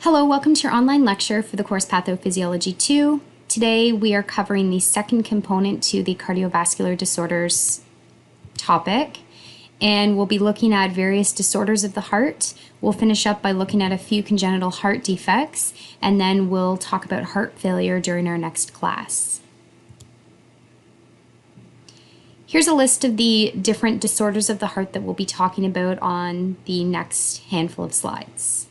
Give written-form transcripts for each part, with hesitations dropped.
Hello, welcome to your online lecture for the course Pathophysiology 2. Today we are covering the second component to the cardiovascular disorders topic, and we'll be looking at various disorders of the heart. We'll finish up by looking at a few congenital heart defects, and then we'll talk about heart failure during our next class. Here's a list of the different disorders of the heart that we'll be talking about on the next handful of slides.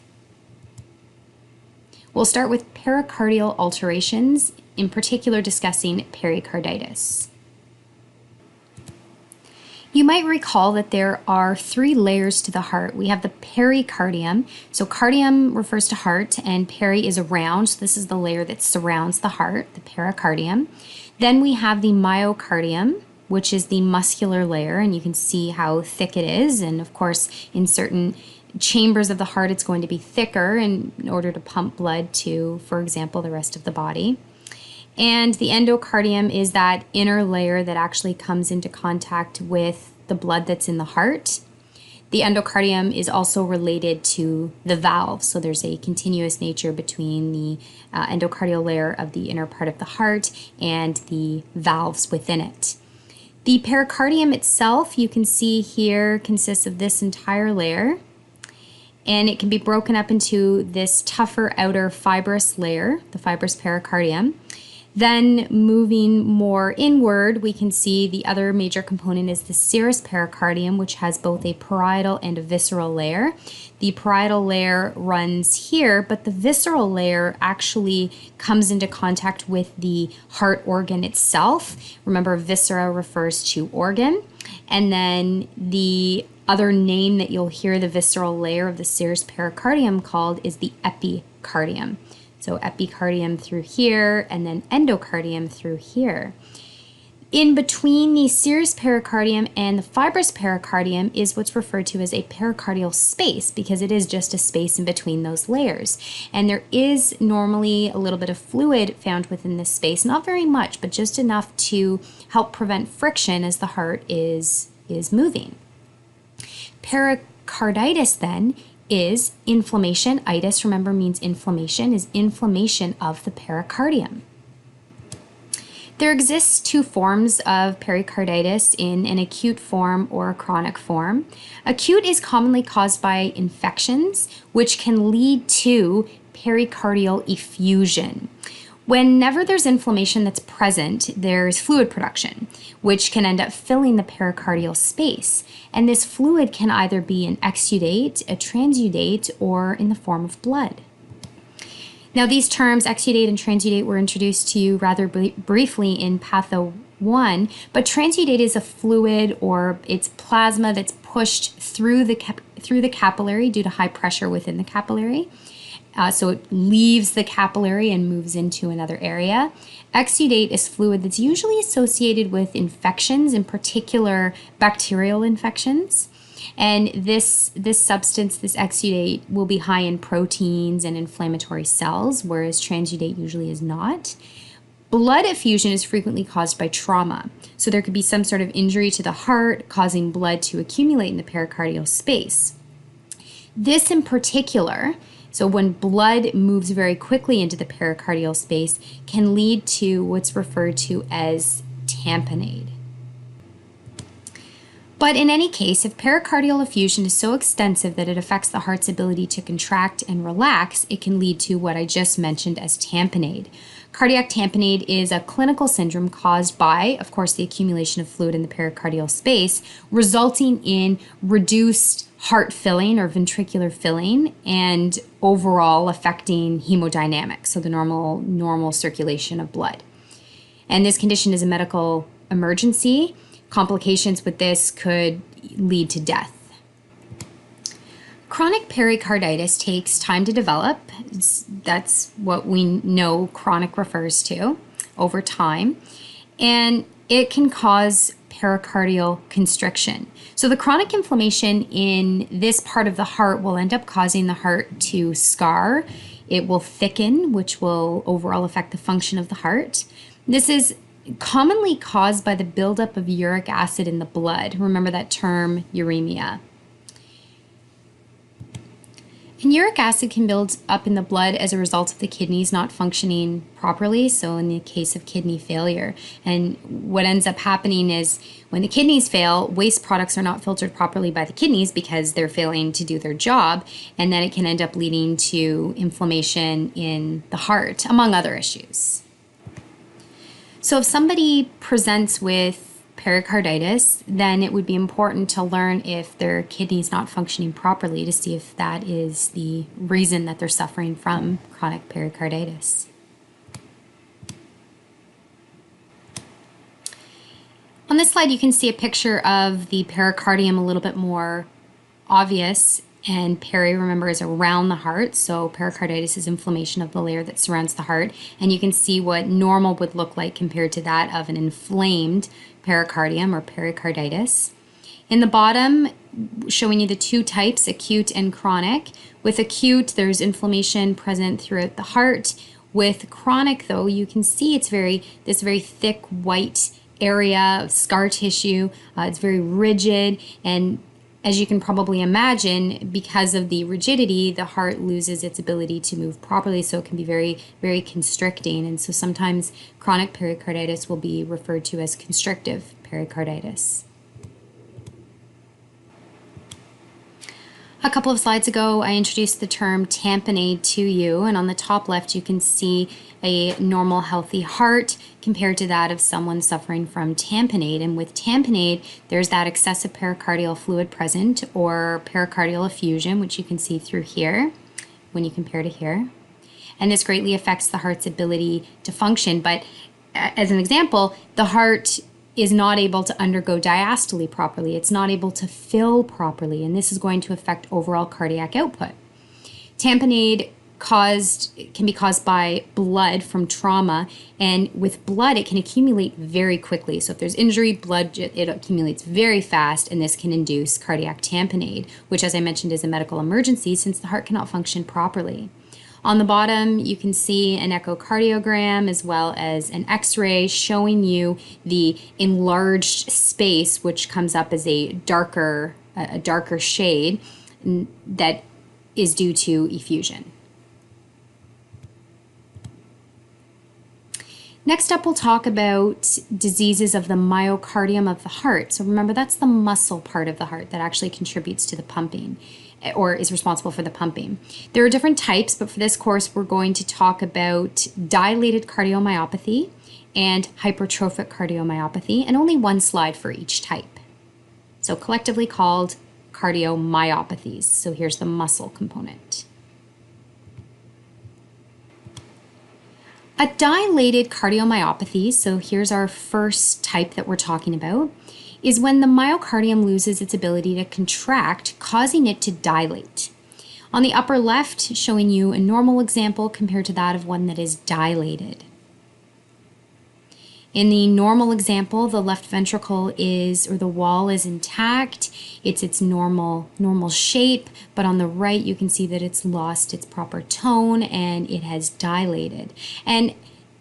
We'll start with pericardial alterations, in particular discussing pericarditis. You might recall that there are three layers to the heart. We have the pericardium. So cardium refers to heart and peri is around. So this is the layer that surrounds the heart, the pericardium. Then we have the myocardium, which is the muscular layer, and you can see how thick it is. And of course, in certain chambers of the heart, it's going to be thicker in order to pump blood to, for example, the rest of the body. And the endocardium is that inner layer that actually comes into contact with the blood that's in the heart. The endocardium is also related to the valves, so there's a continuous nature between the endocardial layer of the inner part of the heart and the valves within it. The pericardium itself, you can see here, consists of this entire layer, and it can be broken up into this tougher outer fibrous layer, the fibrous pericardium. Then moving more inward, we can see the other major component is the serous pericardium, which has both a parietal and a visceral layer. The parietal layer runs here, but the visceral layer actually comes into contact with the heart organ itself. Remember, viscera refers to organ. And then the other name that you'll hear the visceral layer of the serous pericardium called is the epicardium. So epicardium through here, and then endocardium through here. In between the serous pericardium and the fibrous pericardium is what's referred to as a pericardial space, because it is just a space in between those layers. And there is normally a little bit of fluid found within this space, not very much, but just enough to help prevent friction as the heart is moving. Pericarditis then is inflammation. Itis, remember, means inflammation, is inflammation of the pericardium. There exists two forms of pericarditis, in an acute form or a chronic form. Acute is commonly caused by infections, which can lead to pericardial effusion. Whenever there's inflammation that's present, there's fluid production, which can end up filling the pericardial space. And this fluid can either be an exudate, a transudate, or in the form of blood. Now, these terms, exudate and transudate, were introduced to you rather briefly in Patho 1, but transudate is a fluid, or it's plasma that's pushed through the capillary due to high pressure within the capillary. So it leaves the capillary and moves into another area. Exudate is fluid that's usually associated with infections, in particular bacterial infections. And this substance, this exudate, will be high in proteins and inflammatory cells, whereas transudate usually is not. Blood effusion is frequently caused by trauma. So there could be some sort of injury to the heart causing blood to accumulate in the pericardial space. This in particular, so when blood moves very quickly into the pericardial space, can lead to what's referred to as tamponade. But in any case, if pericardial effusion is so extensive that it affects the heart's ability to contract and relax, it can lead to what I just mentioned as tamponade. Cardiac tamponade is a clinical syndrome caused by, of course, the accumulation of fluid in the pericardial space, resulting in reduced heart filling or ventricular filling, and overall affecting hemodynamics, so the normal circulation of blood. And this condition is a medical emergency. Complications with this could lead to death. Chronic pericarditis takes time to develop. That's what we know chronic refers to, over time. And it can cause pericardial constriction. So the chronic inflammation in this part of the heart will end up causing the heart to scar. It will thicken, which will overall affect the function of the heart. This is commonly caused by the buildup of uric acid in the blood. Remember that term, uremia. And uric acid can build up in the blood as a result of the kidneys not functioning properly, so in the case of kidney failure. And what ends up happening is when the kidneys fail, waste products are not filtered properly by the kidneys because they're failing to do their job, and then it can end up leading to inflammation in the heart, among other issues. So if somebody presents with pericarditis, then it would be important to learn if their kidney's not functioning properly to see if that is the reason that they're suffering from chronic pericarditis. On this slide, you can see a picture of the pericardium a little bit more obvious, and peri, remember, is around the heart, so pericarditis is inflammation of the layer that surrounds the heart, and you can see what normal would look like compared to that of an inflamed pericardium or pericarditis. In the bottom, showing you the two types, acute and chronic. With acute, there's inflammation present throughout the heart. With chronic, though, you can see it's this very thick white area of scar tissue. It's very rigid, and as you can probably imagine, because of the rigidity, the heart loses its ability to move properly, so it can be very, very constricting. And so sometimes chronic pericarditis will be referred to as constrictive pericarditis. A couple of slides ago, I introduced the term tamponade to you, and on the top left, you can see a normal, healthy heart compared to that of someone suffering from tamponade. And with tamponade, there's that excessive pericardial fluid present, or pericardial effusion, which you can see through here when you compare to here. And this greatly affects the heart's ability to function. But as an example, the heart is not able to undergo diastole properly. It's not able to fill properly, and this is going to affect overall cardiac output. Tamponade can be caused by blood from trauma, and with blood it can accumulate very quickly. So if there's injury, blood, it accumulates very fast, and this can induce cardiac tamponade, which, as I mentioned, is a medical emergency since the heart cannot function properly. On the bottom, you can see an echocardiogram as well as an x-ray showing you the enlarged space, which comes up as a darker shade that is due to effusion. Next up, we'll talk about diseases of the myocardium of the heart. So remember, that's the muscle part of the heart that actually contributes to the pumping, or is responsible for the pumping. There are different types, but for this course, we're going to talk about dilated cardiomyopathy and hypertrophic cardiomyopathy, and only one slide for each type. So collectively called cardiomyopathies. So here's the muscle component. A dilated cardiomyopathy, so here's our first type that we're talking about, is when the myocardium loses its ability to contract, causing it to dilate. On the upper left, showing you a normal example compared to that of one that is dilated. In the normal example, the left ventricle or the wall is intact. It's its normal shape, but on the right, you can see that it's lost its proper tone and it has dilated. And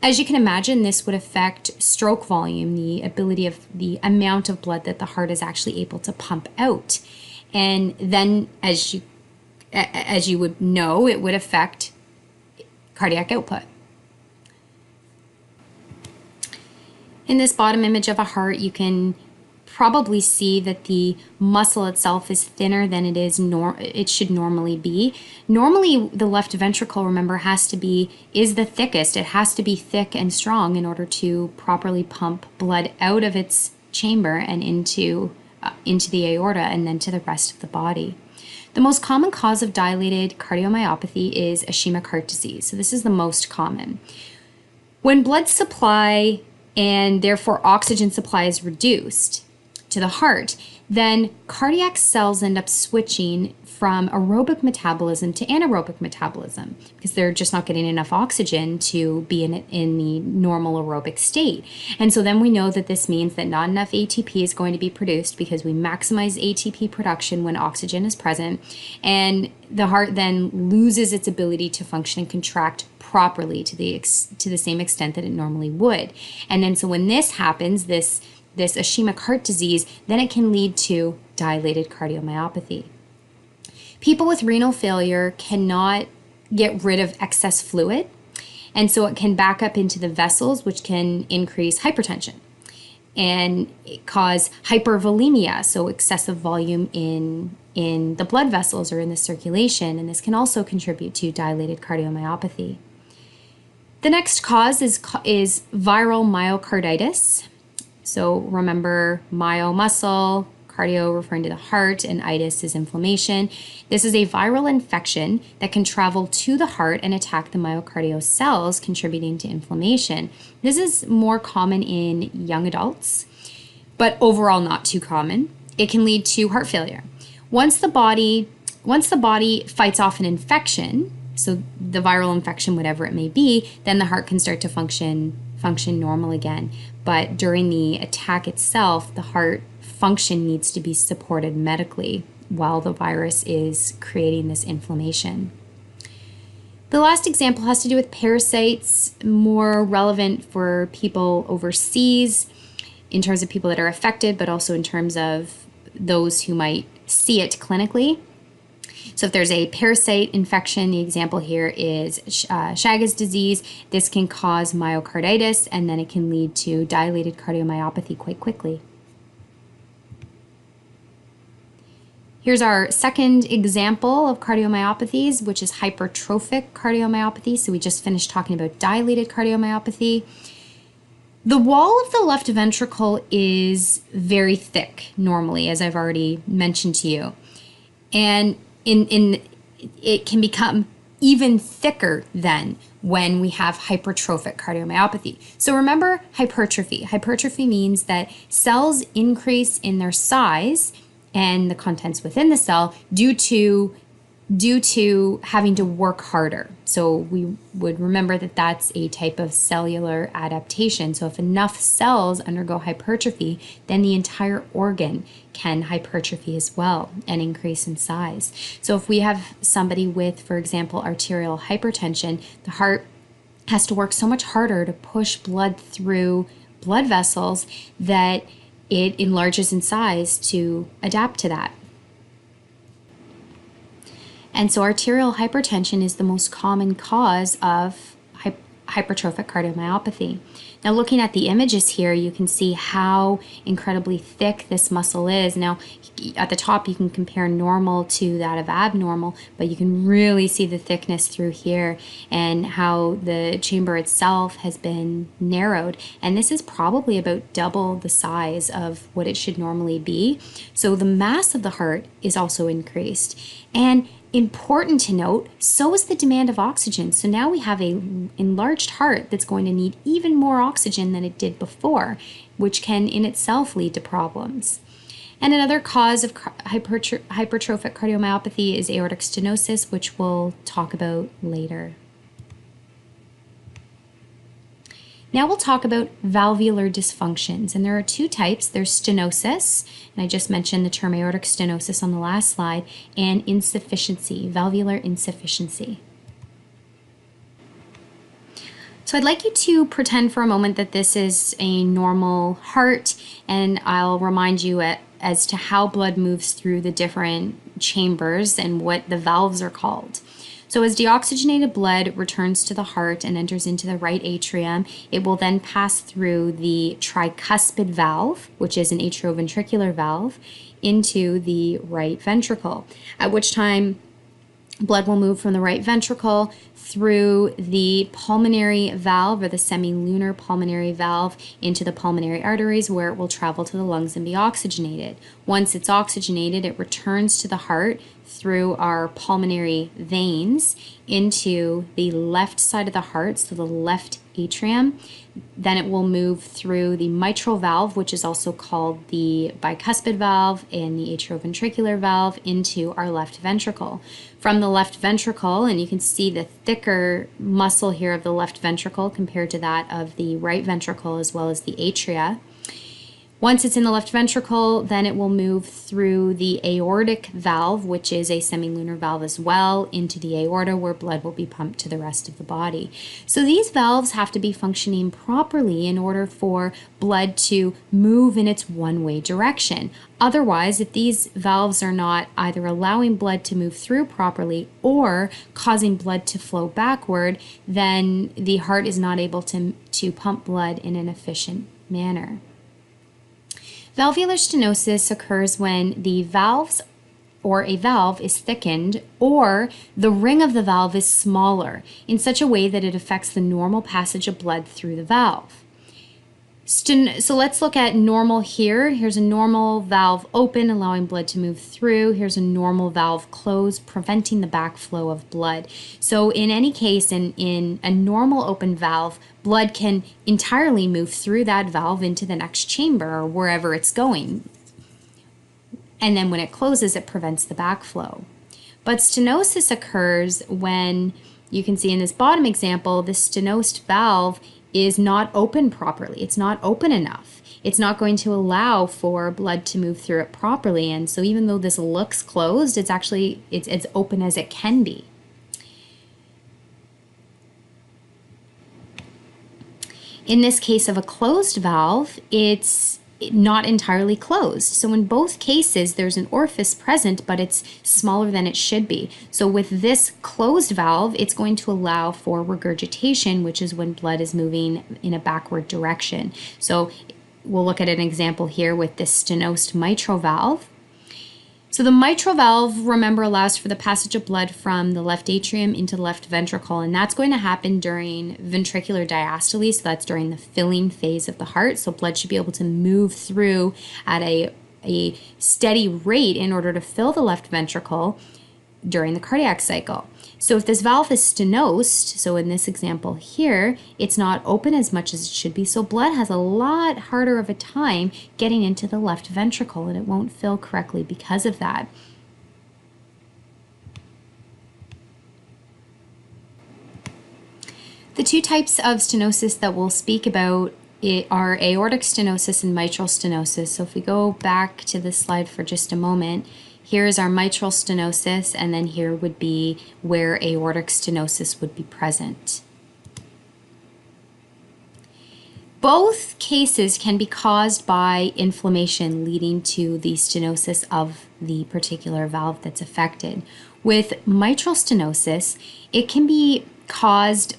as you can imagine, this would affect stroke volume, the ability of the amount of blood that the heart is actually able to pump out. And then, as you would know, it would affect cardiac output. In this bottom image of a heart, you can probably see that the muscle itself is thinner than it should normally be. Normally, the left ventricle, remember, is the thickest. It has to be thick and strong in order to properly pump blood out of its chamber and into the aorta and then to the rest of the body. The most common cause of dilated cardiomyopathy is ischemic heart disease. So this is the most common. When blood supply and therefore oxygen supply is reduced to the heart, then cardiac cells end up switching from aerobic metabolism to anaerobic metabolism because they're just not getting enough oxygen to be in the normal aerobic state. And so then we know that this means that not enough ATP is going to be produced because we maximize ATP production when oxygen is present, and the heart then loses its ability to function and contract properly to the same extent that it normally would. And then so when this happens, this ischemic heart disease, then it can lead to dilated cardiomyopathy. People with renal failure cannot get rid of excess fluid, and so it can back up into the vessels, which can increase hypertension and cause hypervolemia, so excessive volume in the blood vessels or in the circulation, and this can also contribute to dilated cardiomyopathy. The next cause is viral myocarditis. So remember, myo muscle, cardio referring to the heart, and itis is inflammation. This is a viral infection that can travel to the heart and attack the myocardial cells, contributing to inflammation. This is more common in young adults, but overall not too common. It can lead to heart failure. Once the body fights off an infection, so the viral infection, whatever it may be, then the heart can start to function normal again. But during the attack itself, the heart function needs to be supported medically while the virus is creating this inflammation. The last example has to do with parasites, more relevant for people overseas in terms of people that are affected, but also in terms of those who might see it clinically. So if there's a parasite infection, the example here is Chagas disease. This can cause myocarditis, and then it can lead to dilated cardiomyopathy quite quickly. Here's our second example of cardiomyopathies, which is hypertrophic cardiomyopathy. So we just finished talking about dilated cardiomyopathy. The wall of the left ventricle is very thick normally, as I've already mentioned to you. And it can become even thicker then when we have hypertrophic cardiomyopathy. So remember hypertrophy. Hypertrophy means that cells increase in their size and the contents within the cell due to having to work harder. So we would remember that that's a type of cellular adaptation. So if enough cells undergo hypertrophy, then the entire organ can hypertrophy as well and increase in size. So if we have somebody with, for example, arterial hypertension, the heart has to work so much harder to push blood through blood vessels that it enlarges in size to adapt to that. And so arterial hypertension is the most common cause of hypertrophic cardiomyopathy. Now looking at the images here, you can see how incredibly thick this muscle is. Now at the top you can compare normal to that of abnormal, but you can really see the thickness through here and how the chamber itself has been narrowed. And this is probably about double the size of what it should normally be. So the mass of the heart is also increased. And important to note, so is the demand of oxygen. So now we have an enlarged heart that's going to need even more oxygen than it did before, which can in itself lead to problems. And another cause of hypertrophic cardiomyopathy is aortic stenosis, which we'll talk about later. Now we'll talk about valvular dysfunctions, and there are two types. There's stenosis, and I just mentioned the term aortic stenosis on the last slide, and insufficiency, valvular insufficiency. So I'd like you to pretend for a moment that this is a normal heart, and I'll remind you as to how blood moves through the different chambers and what the valves are called. So as deoxygenated blood returns to the heart and enters into the right atrium, it will then pass through the tricuspid valve, which is an atrioventricular valve, into the right ventricle, at which time blood will move from the right ventricle through the pulmonary valve or the semilunar pulmonary valve into the pulmonary arteries, where it will travel to the lungs and be oxygenated. Once it's oxygenated, it returns to the heart through our pulmonary veins into the left side of the heart, so the left atrium. Then it will move through the mitral valve, which is also called the bicuspid valve, and the atrioventricular valve into our left ventricle. From the left ventricle, and you can see the thicker muscle here of the left ventricle compared to that of the right ventricle as well as the atria. Once it's in the left ventricle, then it will move through the aortic valve, which is a semilunar valve as well, into the aorta where blood will be pumped to the rest of the body. So these valves have to be functioning properly in order for blood to move in its one-way direction. Otherwise, if these valves are not either allowing blood to move through properly or causing blood to flow backward, then the heart is not able to pump blood in an efficient manner. Valvular stenosis occurs when the valves or a valve is thickened or the ring of the valve is smaller in such a way that it affects the normal passage of blood through the valve. So let's look at normal here. Here's a normal valve open, allowing blood to move through. Here's a normal valve closed, preventing the backflow of blood. So in any case, in a normal open valve, blood can entirely move through that valve into the next chamber or wherever it's going. And then when it closes, it prevents the backflow. But stenosis occurs when, you can see in this bottom example, the stenosed valve is not open properly. It's not open enough. It's not going to allow for blood to move through it properly. And so even though this looks closed, it's actually, it's as open as it can be. In this case of a closed valve, it's not entirely closed. So in both cases, there's an orifice present, but it's smaller than it should be. So with this closed valve, it's going to allow for regurgitation, which is when blood is moving in a backward direction. So we'll look at an example here with this stenosed mitral valve. So the mitral valve, remember, allows for the passage of blood from the left atrium into the left ventricle, and that's going to happen during ventricular diastole, so that's during the filling phase of the heart. So blood should be able to move through at a steady rate in order to fill the left ventricle during the cardiac cycle. So if this valve is stenosed, so in this example here, it's not open as much as it should be, so blood has a lot harder of a time getting into the left ventricle, and it won't fill correctly because of that. The two types of stenosis that we'll speak about are aortic stenosis and mitral stenosis. So if we go back to this slide for just a moment, here's our mitral stenosis, and then here would be where aortic stenosis would be present. Both cases can be caused by inflammation leading to the stenosis of the particular valve that's affected. With mitral stenosis, it can be caused,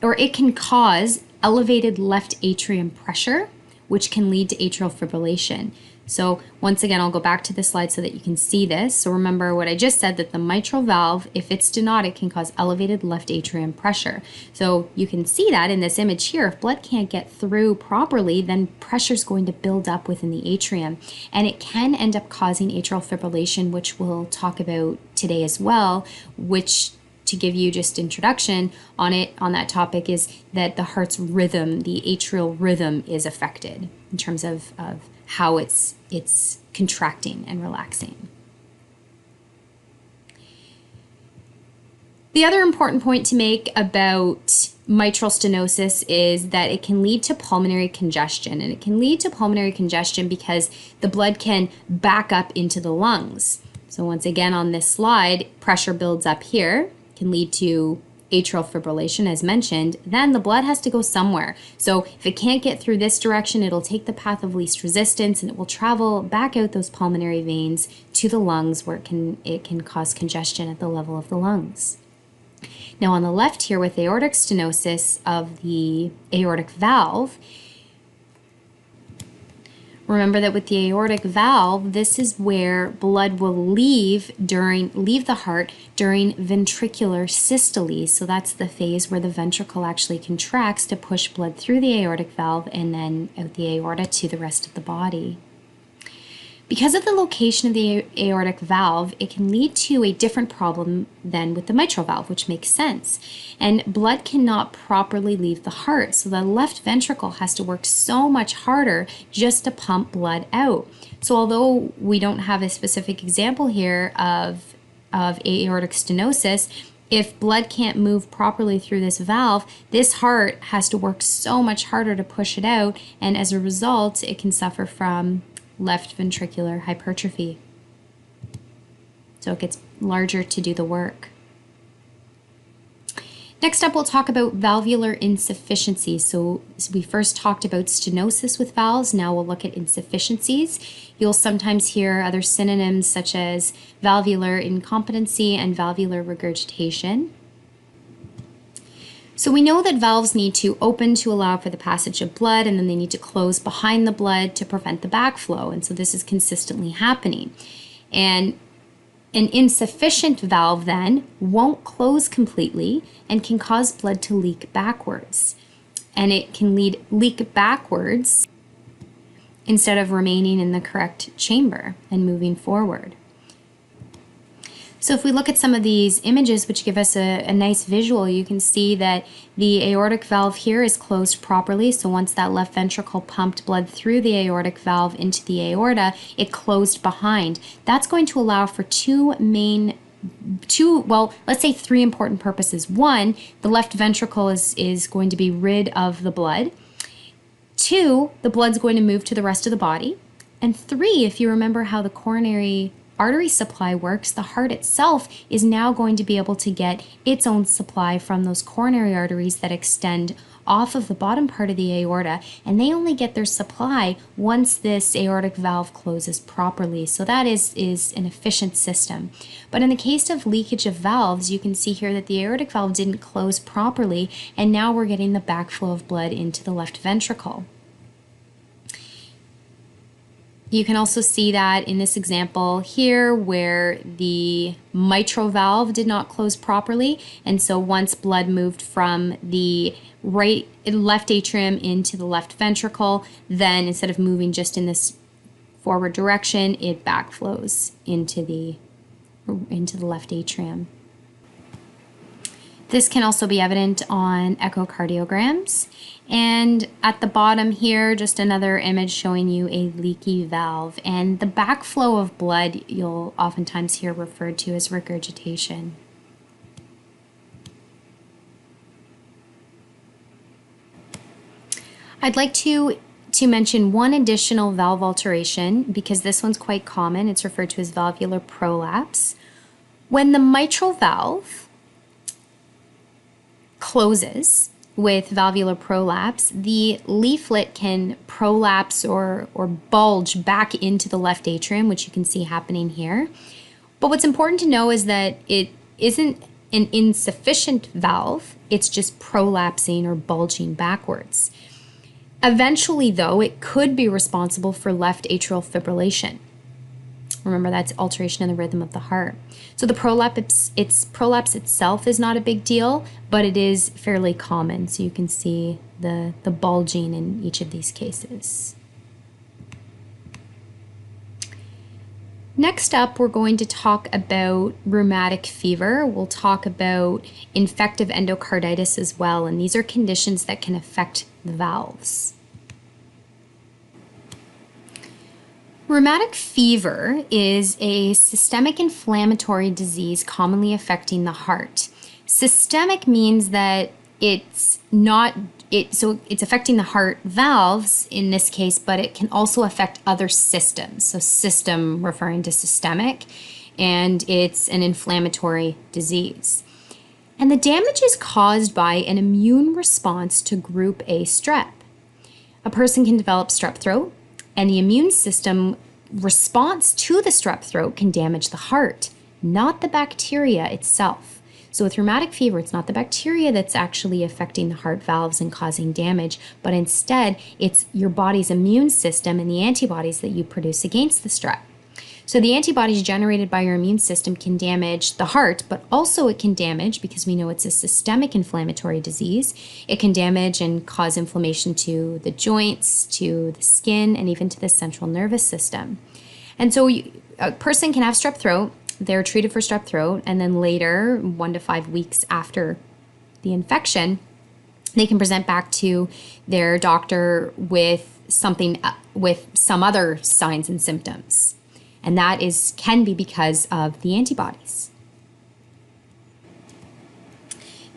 or it can cause elevated left atrium pressure, which can lead to atrial fibrillation. So once again, I'll go back to this slide so that you can see this. So remember what I just said, that the mitral valve, if it's stenotic, can cause elevated left atrium pressure. So you can see that in this image here. If blood can't get through properly, then pressure is going to build up within the atrium. And it can end up causing atrial fibrillation, which we'll talk about today as well, which, to give you just introduction on that topic, is that the heart's rhythm, the atrial rhythm, is affected in terms of how it's contracting and relaxing. The other important point to make about mitral stenosis is that it can lead to pulmonary congestion, and it can lead to pulmonary congestion because the blood can back up into the lungs. So once again on this slide, pressure builds up here, can lead to atrial fibrillation as mentioned. Then the blood has to go somewhere. So if it can't get through this direction, it'll take the path of least resistance and it will travel back out those pulmonary veins to the lungs, where it can cause congestion at the level of the lungs. Now on the left here, with aortic stenosis of the aortic valve, remember that with the aortic valve, this is where blood will leave the heart during ventricular systole. So that's the phase where the ventricle actually contracts to push blood through the aortic valve and then out the aorta to the rest of the body. Because of the location of the aortic valve, it can lead to a different problem than with the mitral valve, which makes sense. And blood cannot properly leave the heart, so the left ventricle has to work so much harder just to pump blood out. So although we don't have a specific example here of aortic stenosis, if blood can't move properly through this valve, this heart has to work so much harder to push it out, and as a result, it can suffer from left ventricular hypertrophy. So it gets larger to do the work. Next up, we'll talk about valvular insufficiency. So we first talked about stenosis with valves. Now we'll look at insufficiencies. You'll sometimes hear other synonyms such as valvular incompetency and valvular regurgitation. So we know that valves need to open to allow for the passage of blood, and then they need to close behind the blood to prevent the backflow. And so this is consistently happening. And an insufficient valve then won't close completely and can cause blood to leak backwards. And it can leak backwards instead of remaining in the correct chamber and moving forward. So if we look at some of these images, which give us a nice visual, you can see that the aortic valve here is closed properly. So once that left ventricle pumped blood through the aortic valve into the aorta, it closed behind. That's going to allow for let's say three important purposes. One, the left ventricle is going to be rid of the blood. Two, the blood's going to move to the rest of the body. And three, if you remember how the coronary artery supply works, the heart itself is now going to be able to get its own supply from those coronary arteries that extend off of the bottom part of the aorta, and they only get their supply once this aortic valve closes properly. So that is an efficient system. But in the case of leakage of valves, you can see here that the aortic valve didn't close properly, and now we're getting the backflow of blood into the left ventricle. You can also see that in this example here where the mitral valve did not close properly, and so once blood moved from the left atrium into the left ventricle, then instead of moving just in this forward direction, it backflows into the left atrium. This can also be evident on echocardiograms. And at the bottom here, just another image showing you a leaky valve. And the backflow of blood you'll oftentimes hear referred to as regurgitation. I'd like to mention one additional valve alteration because this one's quite common. It's referred to as valvular prolapse. When the mitral valve closes with valvular prolapse, the leaflet can prolapse or bulge back into the left atrium, which you can see happening here. But what's important to know is that it isn't an insufficient valve, it's just prolapsing or bulging backwards. Eventually, though, it could be responsible for left atrial fibrillation. Remember, that's alteration in the rhythm of the heart. So the prolapse itself is not a big deal, but it is fairly common. So you can see the bulging in each of these cases. Next up, we're going to talk about rheumatic fever. We'll talk about infective endocarditis as well, and these are conditions that can affect the valves. Rheumatic fever is a systemic inflammatory disease commonly affecting the heart. Systemic means that it's affecting the heart valves in this case, but it can also affect other systems. So system referring to systemic, and it's an inflammatory disease. And the damage is caused by an immune response to group A strep. A person can develop strep throat, and the immune system response to the strep throat can damage the heart, not the bacteria itself. So with rheumatic fever, it's not the bacteria that's actually affecting the heart valves and causing damage, but instead it's your body's immune system and the antibodies that you produce against the strep. So the antibodies generated by your immune system can damage the heart, but also it can damage, because we know it's a systemic inflammatory disease, it can damage and cause inflammation to the joints, to the skin, and even to the central nervous system. And so a person can have strep throat, they're treated for strep throat, and then later, 1 to 5 weeks after the infection, they can present back to their doctor with some other signs and symptoms. And that can be because of the antibodies.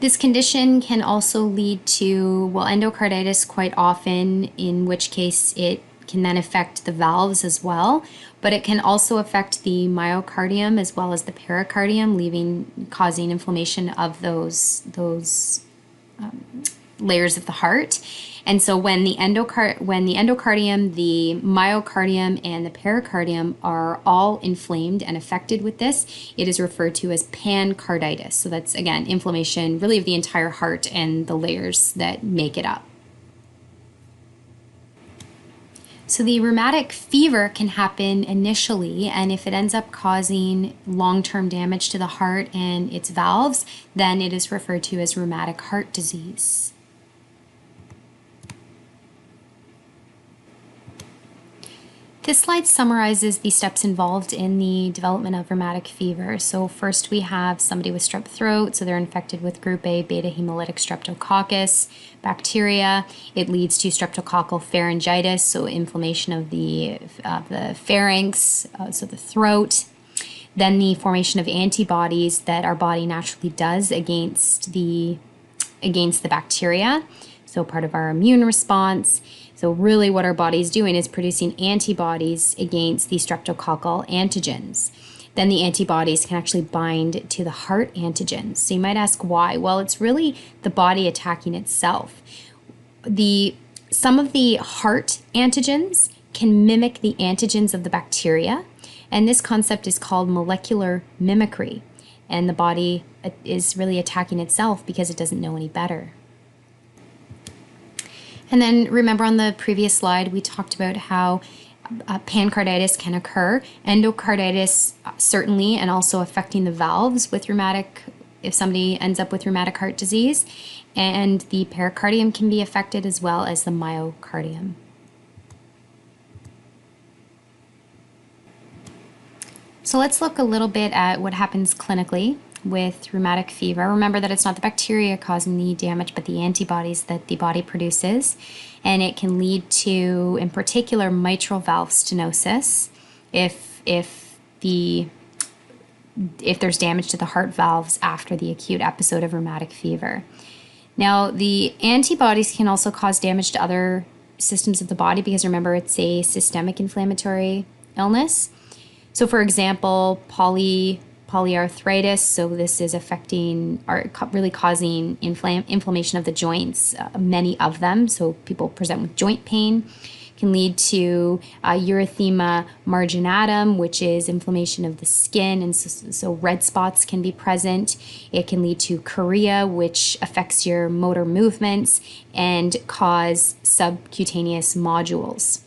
This condition can also lead to, well, endocarditis quite often, in which case it can then affect the valves as well, but it can also affect the myocardium as well as the pericardium, causing inflammation of those layers of the heart. And so when the endocardium, the myocardium, and the pericardium are all inflamed and affected with this, it is referred to as pancarditis. So that's, again, inflammation really of the entire heart and the layers that make it up. So the rheumatic fever can happen initially, and if it ends up causing long-term damage to the heart and its valves, then it is referred to as rheumatic heart disease. This slide summarizes the steps involved in the development of rheumatic fever. So first we have somebody with strep throat, so they're infected with group A beta hemolytic streptococcus bacteria. It leads to streptococcal pharyngitis, so inflammation of the pharynx, so the throat. Then the formation of antibodies that our body naturally does against the bacteria, so part of our immune response. So really what our body is doing is producing antibodies against the streptococcal antigens. Then the antibodies can actually bind to the heart antigens. So you might ask why? Well, it's really the body attacking itself. Some of the heart antigens can mimic the antigens of the bacteria, and this concept is called molecular mimicry. And the body is really attacking itself because it doesn't know any better. And then remember on the previous slide, we talked about how pancarditis can occur, endocarditis certainly, and also affecting the valves with rheumatic, if somebody ends up with rheumatic heart disease, and the pericardium can be affected as well as the myocardium. So let's look a little bit at what happens clinically with rheumatic fever. Remember that it's not the bacteria causing the damage, but the antibodies that the body produces. And it can lead to, in particular, mitral valve stenosis if there's damage to the heart valves after the acute episode of rheumatic fever. Now, the antibodies can also cause damage to other systems of the body because remember, it's a systemic inflammatory illness. So for example, polyarthritis, so this is affecting or really causing inflammation of the joints, many of them, so people present with joint pain. Can lead to erythema marginatum, which is inflammation of the skin, and so red spots can be present. It can lead to chorea, which affects your motor movements and cause subcutaneous nodules.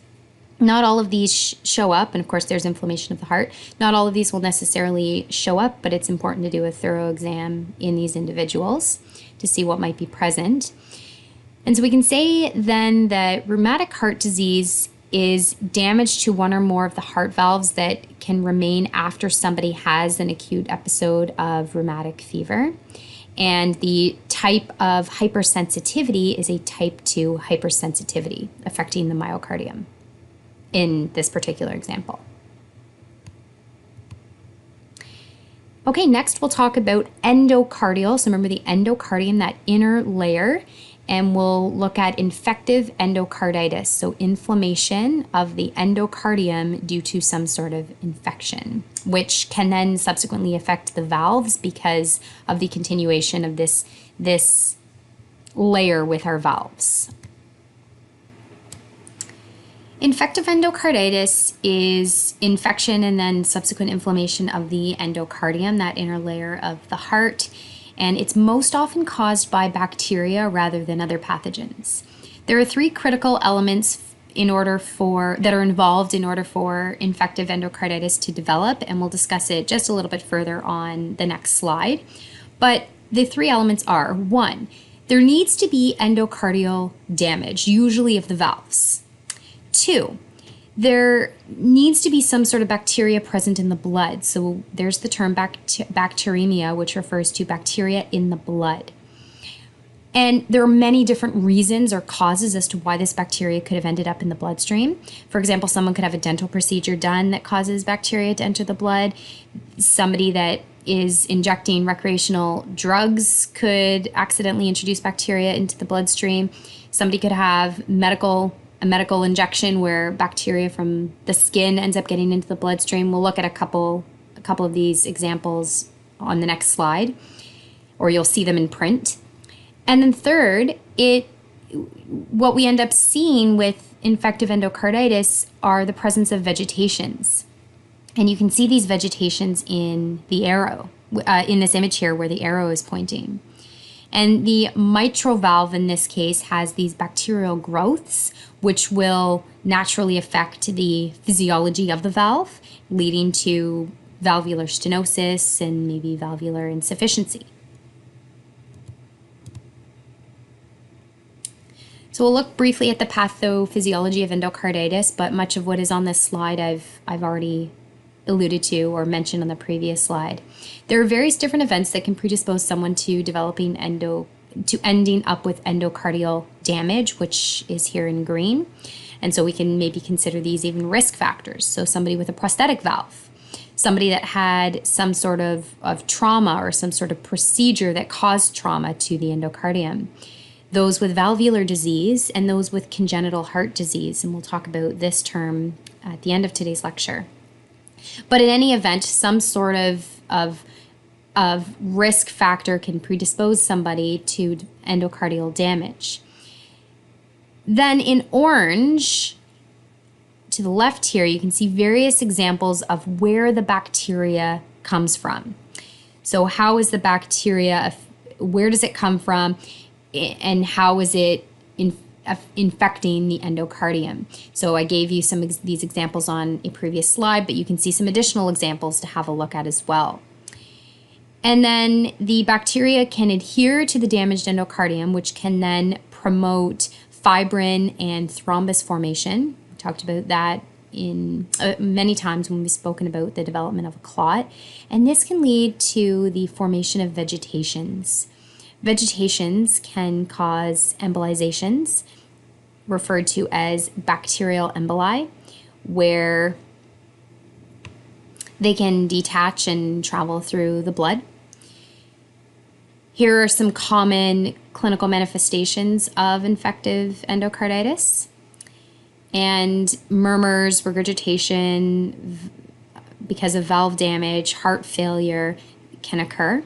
Not all of these show up, and of course there's inflammation of the heart. Not all of these will necessarily show up, but it's important to do a thorough exam in these individuals to see what might be present. And so we can say then that rheumatic heart disease is damage to one or more of the heart valves that can remain after somebody has an acute episode of rheumatic fever. And the type of hypersensitivity is a type 2 hypersensitivity affecting the myocardium in this particular example. Okay, next we'll talk about endocardial. So remember the endocardium, that inner layer, and we'll look at infective endocarditis, so inflammation of the endocardium due to some sort of infection, which can then subsequently affect the valves because of the continuation of this layer with our valves. Infective endocarditis is infection and then subsequent inflammation of the endocardium, that inner layer of the heart, and it's most often caused by bacteria rather than other pathogens. There are three critical elements that are involved in order for infective endocarditis to develop, and we'll discuss it just a little bit further on the next slide. But the three elements are: 1, there needs to be endocardial damage, usually of the valves. 2, there needs to be some sort of bacteria present in the blood. So there's the term bacteremia, which refers to bacteria in the blood. And there are many different reasons or causes as to why this bacteria could have ended up in the bloodstream. For example, someone could have a dental procedure done that causes bacteria to enter the blood. Somebody that is injecting recreational drugs could accidentally introduce bacteria into the bloodstream. Somebody could have a medical injection where bacteria from the skin ends up getting into the bloodstream. We'll look at a couple of these examples on the next slide, or you'll see them in print. And then third, what we end up seeing with infective endocarditis are the presence of vegetations. And you can see these vegetations in the arrow, in this image here where the arrow is pointing. And the mitral valve in this case has these bacterial growths, which will naturally affect the physiology of the valve, leading to valvular stenosis and maybe valvular insufficiency. So we'll look briefly at the pathophysiology of endocarditis, but much of what is on this slide I've already alluded to or mentioned on the previous slide. There are various different events that can predispose someone to developing ending up with endocardial damage, which is here in green. And so we can maybe consider these even risk factors. So somebody with a prosthetic valve, somebody that had some sort of trauma or some sort of procedure that caused trauma to the endocardium, those with valvular disease, and those with congenital heart disease. And we'll talk about this term at the end of today's lecture. But in any event, some sort of risk factor can predispose somebody to endocardial damage. Then in orange, to the left here, you can see various examples of where the bacteria comes from. So how is the bacteria, where does it come from, and how is it infecting the endocardium? So I gave you some of these examples on a previous slide, but you can see some additional examples to have a look at as well. And then the bacteria can adhere to the damaged endocardium, which can then promote fibrin and thrombus formation. We talked about that in many times when we've spoken about the development of a clot. And this can lead to the formation of vegetations. Vegetations can cause embolizations, referred to as bacterial emboli, where they can detach and travel through the blood. Here are some common clinical manifestations of infective endocarditis. And murmurs, regurgitation, because of valve damage, heart failure can occur.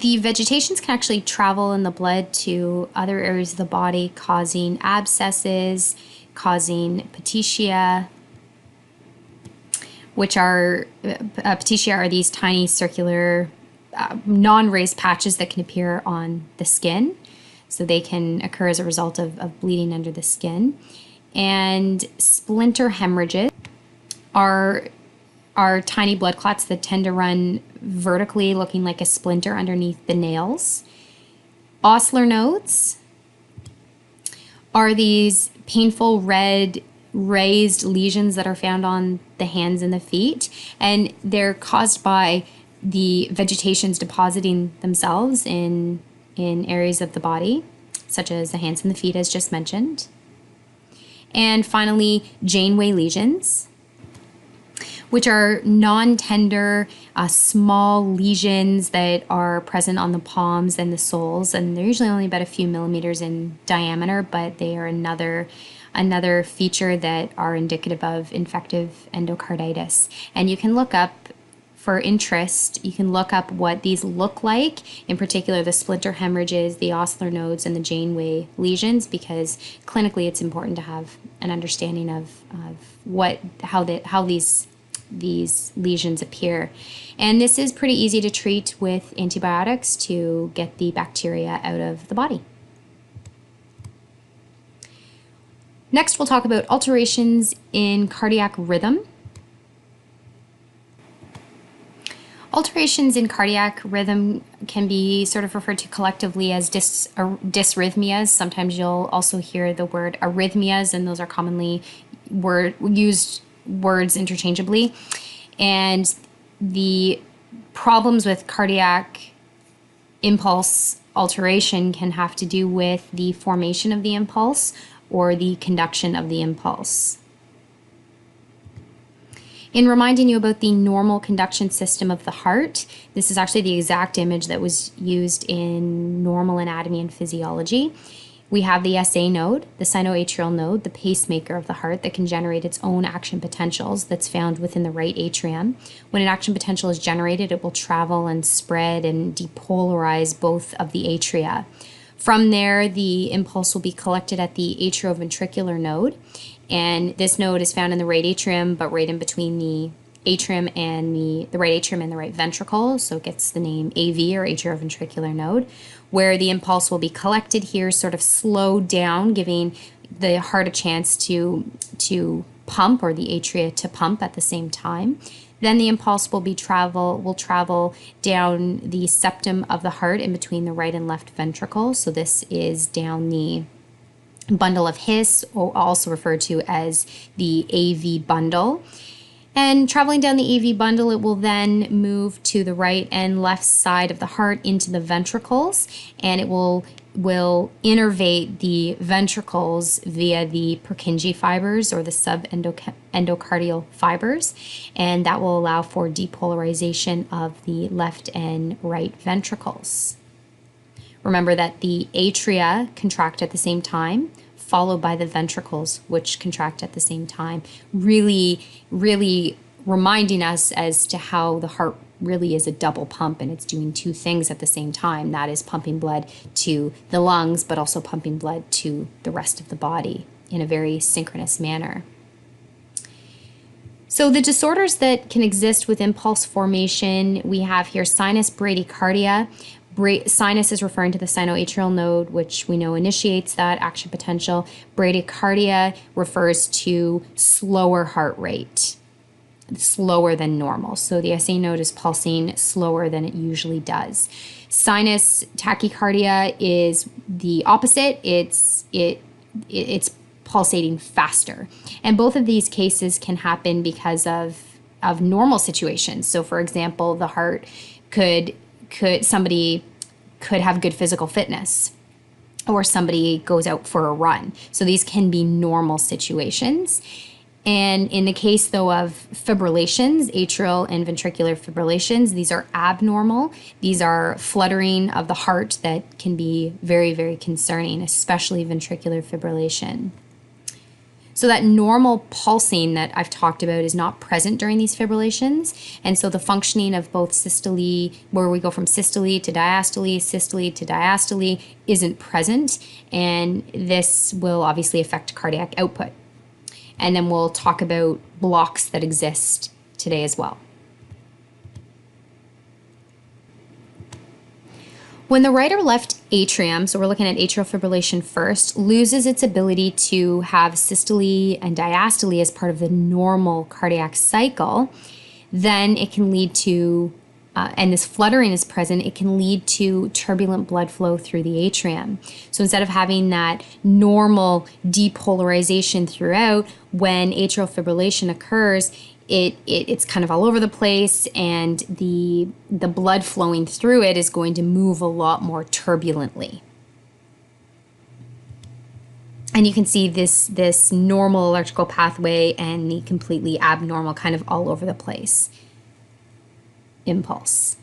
The vegetations can actually travel in the blood to other areas of the body, causing abscesses, causing petechia, which are, petechia are these tiny circular, non-raised patches that can appear on the skin. So they can occur as a result of bleeding under the skin. And splinter hemorrhages are tiny blood clots that tend to run vertically, looking like a splinter underneath the nails. Osler nodes are these painful red raised lesions that are found on the hands and the feet, and they're caused by the vegetations depositing themselves in areas of the body, such as the hands and the feet, as just mentioned. And finally, Janeway lesions, which are non-tender, small lesions that are present on the palms and the soles, and they're usually only about a few millimeters in diameter, but they are another feature that are indicative of infective endocarditis. And you can look up, for interest, you can look up what these look like, in particular the splinter hemorrhages, the Osler nodes, and the Janeway lesions, because clinically it's important to have an understanding of how these lesions appear. And this is pretty easy to treat with antibiotics to get the bacteria out of the body. Next, we'll talk about alterations in cardiac rhythm. Alterations in cardiac rhythm can be sort of referred to collectively as dysrhythmias. Sometimes you'll also hear the word arrhythmias, and those are commonly used words interchangeably. And the problems with cardiac impulse alteration can have to do with the formation of the impulse or the conduction of the impulse. In reminding you about the normal conduction system of the heart, this is actually the exact image that was used in normal anatomy and physiology. We have the SA node, the sinoatrial node, the pacemaker of the heart that can generate its own action potentials that's found within the right atrium. When an action potential is generated, it will travel and spread and depolarize both of the atria. From there, the impulse will be collected at the atrioventricular node, and this node is found in the right atrium, but right in between the atrium and the right atrium and the right ventricle, so it gets the name AV or atrioventricular node, where the impulse will be collected here, sort of slowed down, giving the heart a chance to pump, or the atria to pump at the same time. Then the impulse will travel down the septum of the heart in between the right and left ventricle. So this is down the bundle of His, or also referred to as the AV bundle. And traveling down the AV bundle, it will then move to the right and left side of the heart into the ventricles, and it will innervate the ventricles via the Purkinje fibers or the subendocardial fibers, and that will allow for depolarization of the left and right ventricles. Remember that the atria contract at the same time, followed by the ventricles, which contract at the same time, really reminding us as to how the heart really is a double pump, and it's doing two things at the same time. That is pumping blood to the lungs, but also pumping blood to the rest of the body in a very synchronous manner. So the disorders that can exist with impulse formation, we have here sinus bradycardia. Sinus is referring to the sinoatrial node, which we know initiates that action potential. Bradycardia refers to slower heart rate, slower than normal. So the SA node is pulsing slower than it usually does. Sinus tachycardia is the opposite. It's pulsating faster. And both of these cases can happen because of normal situations. So for example, the heart somebody could have good physical fitness, or somebody goes out for a run. So these can be normal situations. And in the case, though, of fibrillations, atrial and ventricular fibrillations, these are abnormal. These are fluttering of the heart that can be very, very concerning, especially ventricular fibrillation. So that normal pulsing that I've talked about is not present during these fibrillations. And so the functioning of both systole, where we go from systole to diastole, isn't present. And this will obviously affect cardiac output. And then we'll talk about blocks that exist today as well. When the right or left atrium, so we're looking at atrial fibrillation first, loses its ability to have systole and diastole as part of the normal cardiac cycle, then it can lead to, and this fluttering is present, it can lead to turbulent blood flow through the atrium. So instead of having that normal depolarization throughout, when atrial fibrillation occurs, it's kind of all over the place, and the blood flowing through it is going to move a lot more turbulently. And you can see this normal electrical pathway and the completely abnormal, kind of all over the place impulse.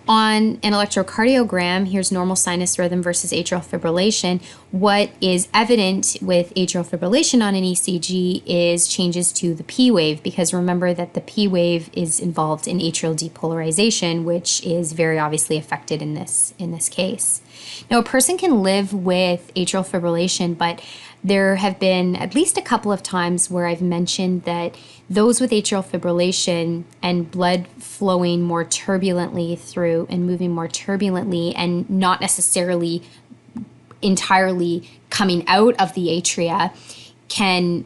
On an electrocardiogram, here's normal sinus rhythm versus atrial fibrillation. What is evident with atrial fibrillation on an ECG is changes to the P wave, because remember that the P wave is involved in atrial depolarization, which is very obviously affected in this case. Now, a person can live with atrial fibrillation, but there have been at least a couple of times where I've mentioned that those with atrial fibrillation and blood flowing more turbulently through and moving more turbulently and not necessarily entirely coming out of the atria can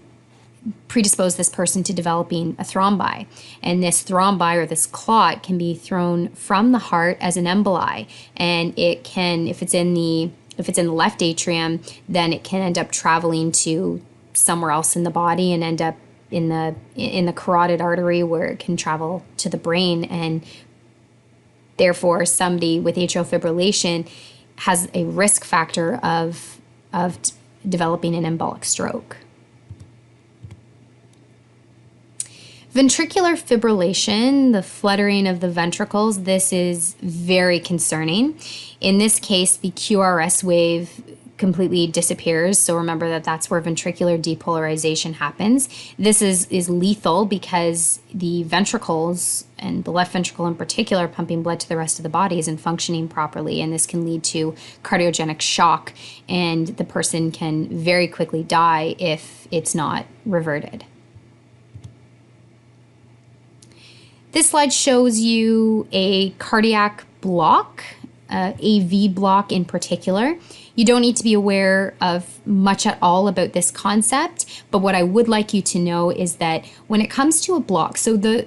predispose this person to developing a thrombi. And this thrombi, or this clot, can be thrown from the heart as an emboli. And it can, if it's in the left atrium, then it can end up traveling to somewhere else in the body and end up in the carotid artery, where it can travel to the brain and Therefore, somebody with atrial fibrillation has a risk factor of developing an embolic stroke. Ventricular fibrillation, the fluttering of the ventricles, this is very concerning. In this case, the QRS wave completely disappears. So remember that that's where ventricular depolarization happens. This is lethal because the ventricles, and the left ventricle in particular, pumping blood to the rest of the body, isn't functioning properly, and this can lead to cardiogenic shock, and the person can very quickly die if it's not reverted. This slide shows you a cardiac block, AV block in particular. You don't need to be aware of much at all about this concept, but what I would like you to know is that when it comes to a block, so the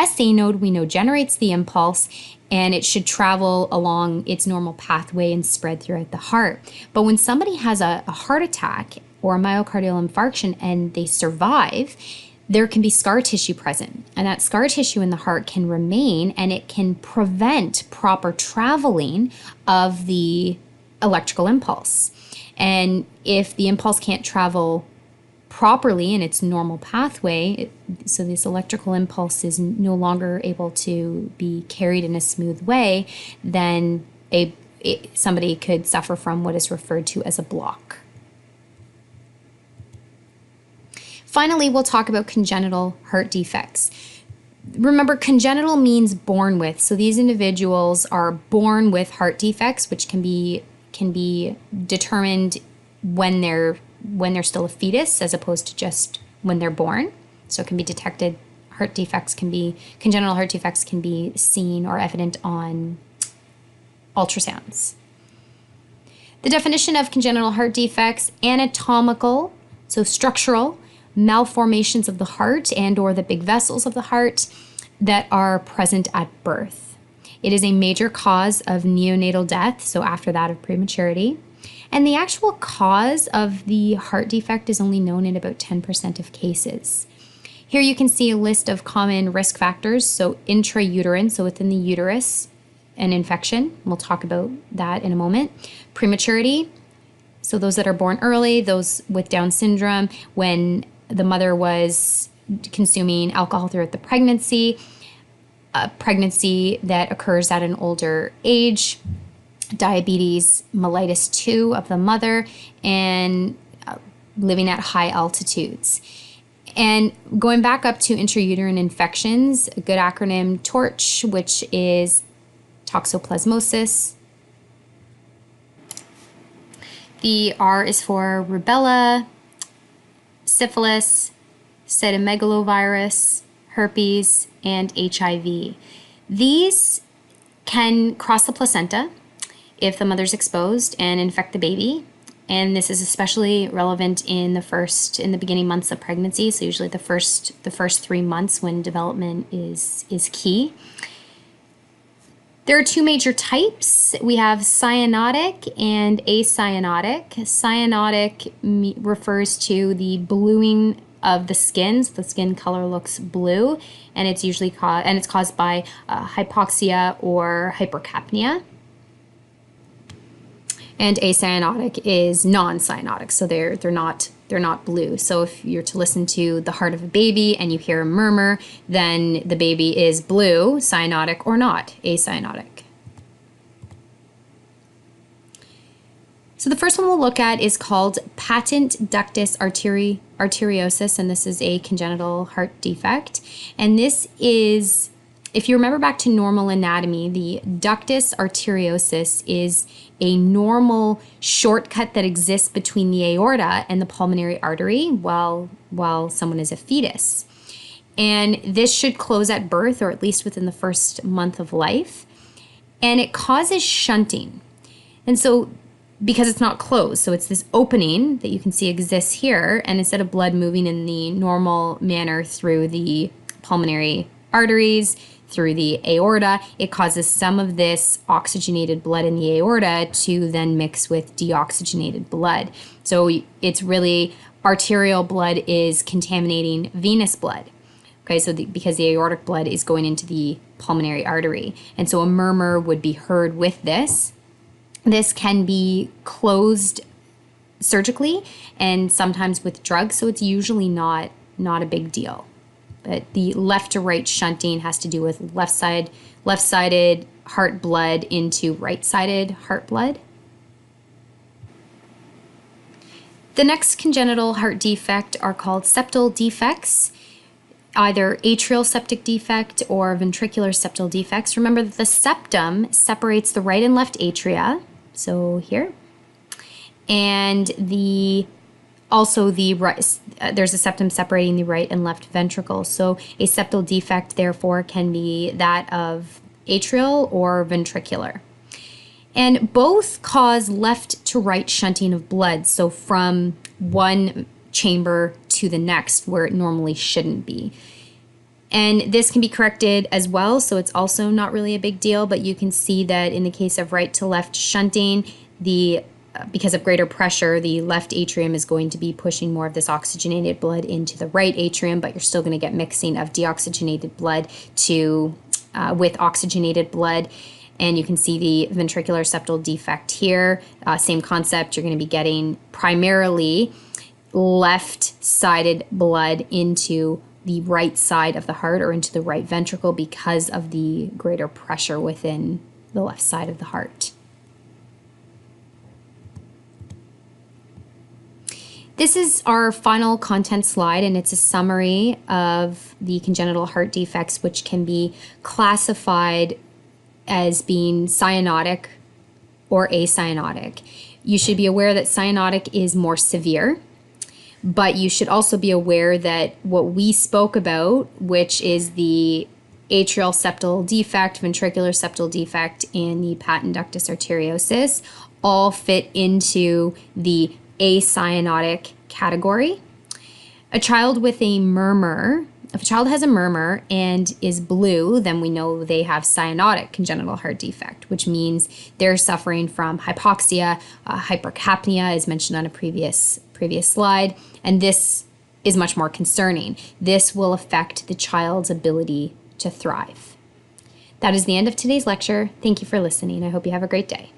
SA node we know generates the impulse, and it should travel along its normal pathway and spread throughout the heart. But when somebody has a heart attack or a myocardial infarction and they survive, there can be scar tissue present, and that scar tissue in the heart can remain, and it can prevent proper traveling of the electrical impulse. And if the impulse can't travel properly in its normal pathway, so this electrical impulse is no longer able to be carried in a smooth way, then somebody could suffer from what is referred to as a block. Finally, we'll talk about congenital heart defects. Remember, congenital means born with. So these individuals are born with heart defects, which can be determined when they're still a fetus, as opposed to just when they're born. So it can be detected. Congenital heart defects can be seen or evident on ultrasounds. The definition of congenital heart defects: anatomical, so structural, malformations of the heart and or the big vessels of the heart that are present at birth. It is a major cause of neonatal death, so after that of prematurity. And the actual cause of the heart defect is only known in about 10% of cases. Here you can see a list of common risk factors. So intrauterine, so within the uterus, an infection. We'll talk about that in a moment. Prematurity, so those that are born early, those with Down syndrome, when the mother was consuming alcohol throughout the pregnancy, a pregnancy that occurs at an older age, diabetes mellitus 2 of the mother, and living at high altitudes. And going back up to intrauterine infections, a good acronym, TORCH, which is toxoplasmosis. The R is for rubella, syphilis, cytomegalovirus, herpes, and HIV. These can cross the placenta if the mother's exposed and infect the baby. And this is especially relevant in the beginning months of pregnancy, so usually the first 3 months when development is key. There are 2 major types. We have cyanotic and acyanotic. Cyanotic refers to the bluing of the skin. So the skin color looks blue, and it's usually caused by hypoxia or hypercapnia. And acyanotic is non-cyanotic, so they're not blue. So if you're to listen to the heart of a baby and you hear a murmur, then the baby is blue, cyanotic or not, acyanotic. So the first one we'll look at is called patent ductus arteriosus, and this is a congenital heart defect. And this is, if you remember back to normal anatomy, the ductus arteriosus is a normal shortcut that exists between the aorta and the pulmonary artery while someone is a fetus. And this should close at birth, or at least within the first month of life. And it causes shunting. And so, because it's not closed, so it's this opening that you can see exists here, and instead of blood moving in the normal manner through the pulmonary arteries, through the aorta, it causes some of this oxygenated blood in the aorta to then mix with deoxygenated blood. So it's really, arterial blood is contaminating venous blood. Okay, so because the aortic blood is going into the pulmonary artery. And so a murmur would be heard with this. This can be closed surgically and sometimes with drugs, so it's usually not a big deal. But the left to right shunting has to do with left-sided heart blood into right-sided heart blood. The next congenital heart defect are called septal defects, either atrial septic defect or ventricular septal defects. Remember that the septum separates the right and left atria, so here, and there's a septum separating the right and left ventricle. So a septal defect, therefore, can be that of atrial or ventricular. And both cause left to right shunting of blood, so from one chamber to the next where it normally shouldn't be. And this can be corrected as well, so it's also not really a big deal, but you can see that in the case of right to left shunting, because of greater pressure, the left atrium is going to be pushing more of this oxygenated blood into the right atrium, but you're still going to get mixing of deoxygenated blood with oxygenated blood. And you can see the ventricular septal defect here. Same concept. You're going to be getting primarily left-sided blood into the right side of the heart or into the right ventricle because of the greater pressure within the left side of the heart. This is our final content slide, and it's a summary of the congenital heart defects, which can be classified as being cyanotic or acyanotic. You should be aware that cyanotic is more severe, but you should also be aware that what we spoke about, which is the atrial septal defect, ventricular septal defect, and the patent ductus arteriosus, all fit into the acyanotic category. A child with a murmur, if a child has a murmur and is blue, then we know they have cyanotic congenital heart defect, which means they're suffering from hypoxia, hypercapnia, as mentioned on a previous slide, and this is much more concerning. This will affect the child's ability to thrive. That is the end of today's lecture. Thank you for listening. I hope you have a great day.